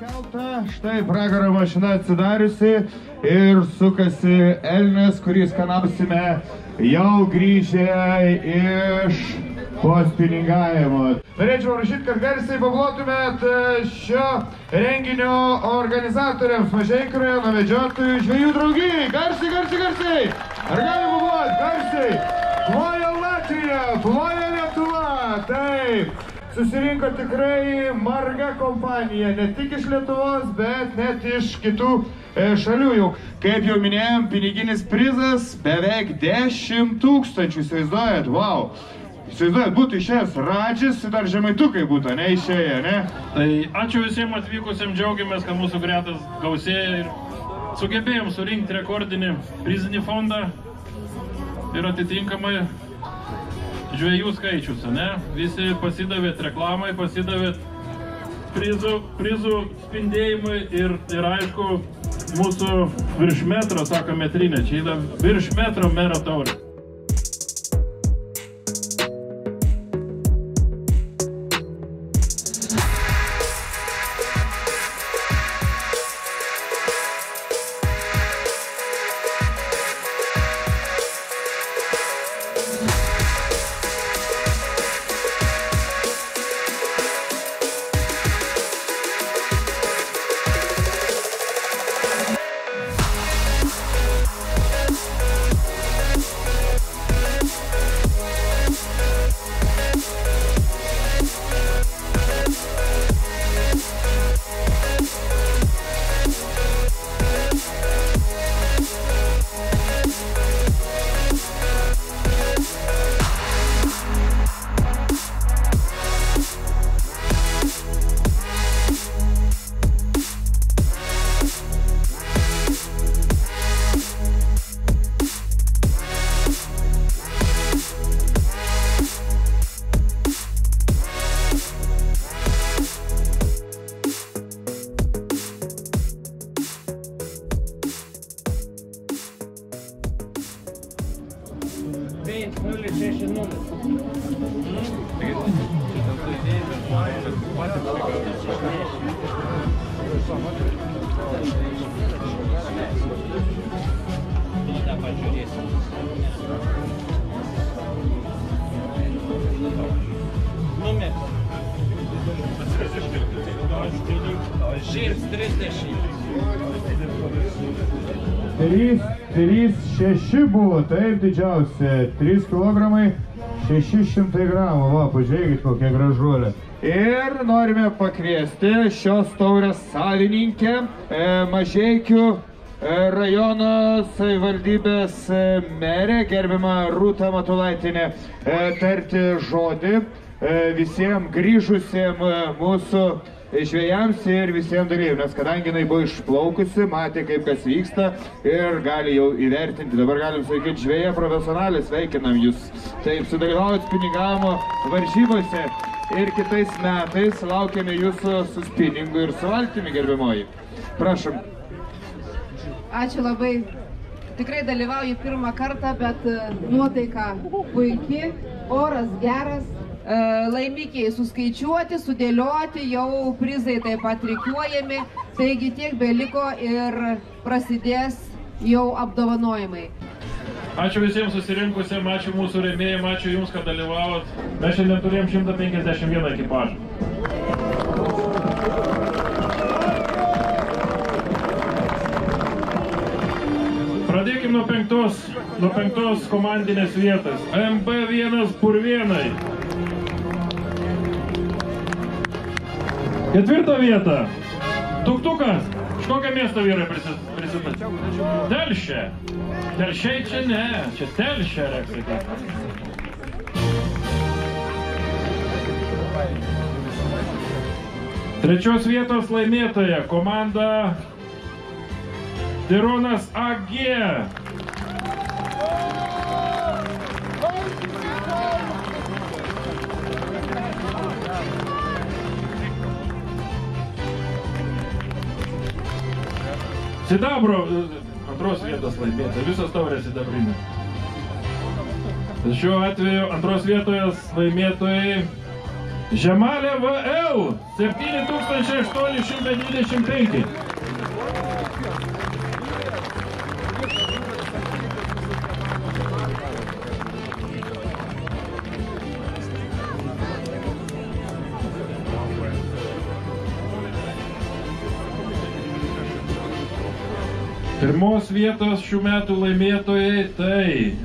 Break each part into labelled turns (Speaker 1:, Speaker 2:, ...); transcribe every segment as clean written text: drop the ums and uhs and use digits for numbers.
Speaker 1: Keltą, štai pragaro mašina atsidariusi ir sukasi elnias, kurį skanapsime jau grįžę iš postpinigavimo. Norėčiau rašyti, kad garsiai pablotumėt šio renginio organizatoriams Mažeikių rajono medžiotojų žvejų draugijai. Garsiai, garsiai, garsiai. Ar gali pabloti? Garsiai. Ploja Latvija, ploja Lietuva. Taip. Susirinko tikrai marga kompanija, ne tik iš Lietuvos, bet net iš kitų šalių jau. Kaip jau minėjom, piniginis prizas beveik 10 000, įsivaizduojat, wow. Įsivaizduojat, būtų išėjęs Radžis, dar žemaitukai būtų, ne išėję, ne?
Speaker 2: Tai ačiū visiems atvykusiems, džiaugiamės, kad mūsų gretas gausėja ir sugebėjom surinkti rekordinį prizinį fondą ir atitinkamai žvejų skaičius, ne? Visi pasidavėt reklamai, pasidavėt prizų spindėjimui ir aišku, mūsų virš metro, sako metrinė, čia yra virš metro mero taurė.
Speaker 3: Žirs 30.
Speaker 1: 3,6 buvo, taip didžiausia, 3 kg 600 gramų, va, pažiūrėkit kokia gražuolė. Ir norime pakviesti šios taurės savininkę, Mažeikių rajono savivaldybės merė, gerbiama Rūta Matulaitienė, tarti žodį visiems grįžusiems mūsų žvejams ir visiems dalyviams, nes kadangi jinai buvo išplaukusi, matė kaip kas vyksta ir gali jau įvertinti. Dabar galim sakyti, žvėja profesionalė, sveikinam jūs. Taip, sudalyvaujat spiningavimo varžybose ir kitais metais laukiame jūsų su spiningu ir su valtimi, gerbiamoji. Prašom.
Speaker 4: Ačiū labai. Tikrai dalyvauju pirmą kartą, bet nuotaika puiki, oras geras. Laimikiai suskaičiuoti, sudėlioti, jau prizai taip pat rikiuojami, taigi tiek beliko ir prasidės jau apdovanojimai.
Speaker 2: Ačiū visiems susirinkusiems, ačiū mūsų rėmėjams, ačiū jums, kad dalyvavot. Mes šiandien turėjom 151 ekipažą. Pradėkime nuo penktos komandinės vietas. MB1 Purvėnai. 4 vieta. Tuktukas. Iš kokio miesto vyrai prisistatė? Telšė. Telšiai čia ne. Čia Telšė, reikia. Trečios vietos laimėtoja komanda Tironas AG. Sidabro, antros vietos laimėtoja, visos taurės sidabrinė. Šiuo atveju antros vietos laimėtojai Žemalė VL 7825. Pirmos vietos šių metų laimėtojai tai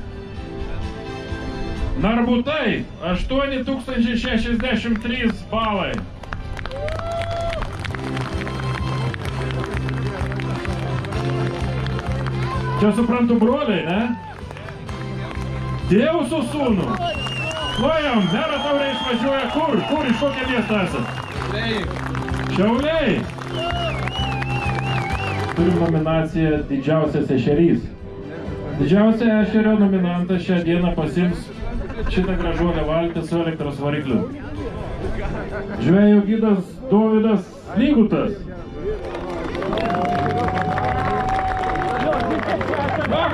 Speaker 2: Narbutai 8063 balai. Čia suprantu broliai, ne? Dėvusų sūnų. Klojam, mero taurė išvažiuoja kur? Kur, iš kokią miestą esat? Šiauliai. Turim nominaciją Didžiausias ešerys. Didžiausia ešerio nominantas šią dieną pasiims šitą gražuolę valtį su elektros varikliu. Žvejų gidas Dovydas Lygutas.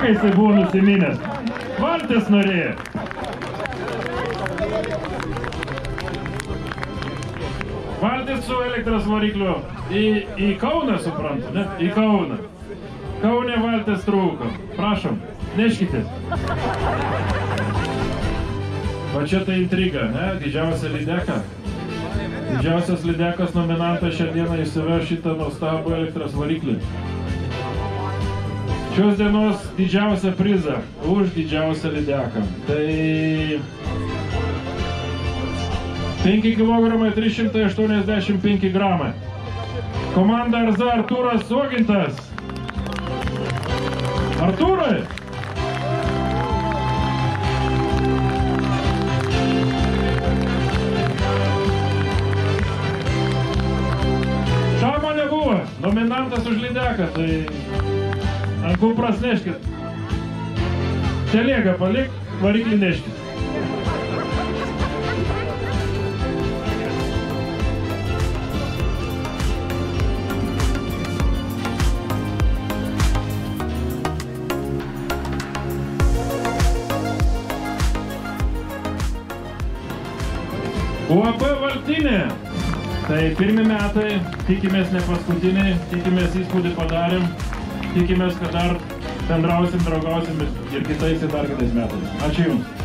Speaker 2: Kai jisai buvo nusiminęs. Valtis norėjo. Valtis su elektros varikliu į Kauną, suprantu, ne? Į Kauną. Kaune valtis trūko. Prašom, neškitės. Va čia tai intriga, ne? Didžiausia lydeka. Didžiausias lydekas nominantas šią dieną įsiveš šitą nuostabų elektros variklį. Šios dienos didžiausią prizą už didžiausią lydeką. Tai 5 kg 385 gramai. Komanda Arza Artūras Zogintas. Artūrai! Šamo nebuvo, nominantas už lydeką, tai ant kupras neškit. Telėgą palik, variklį neškit. UAB Valtinė. Tai pirmi metai, tikimės ne paskutiniai, tikimės įspūdį padarėm, tikimės, kad dar bendrausim, draugausim ir kitais ir dar kitais metais. Ačiū Jums.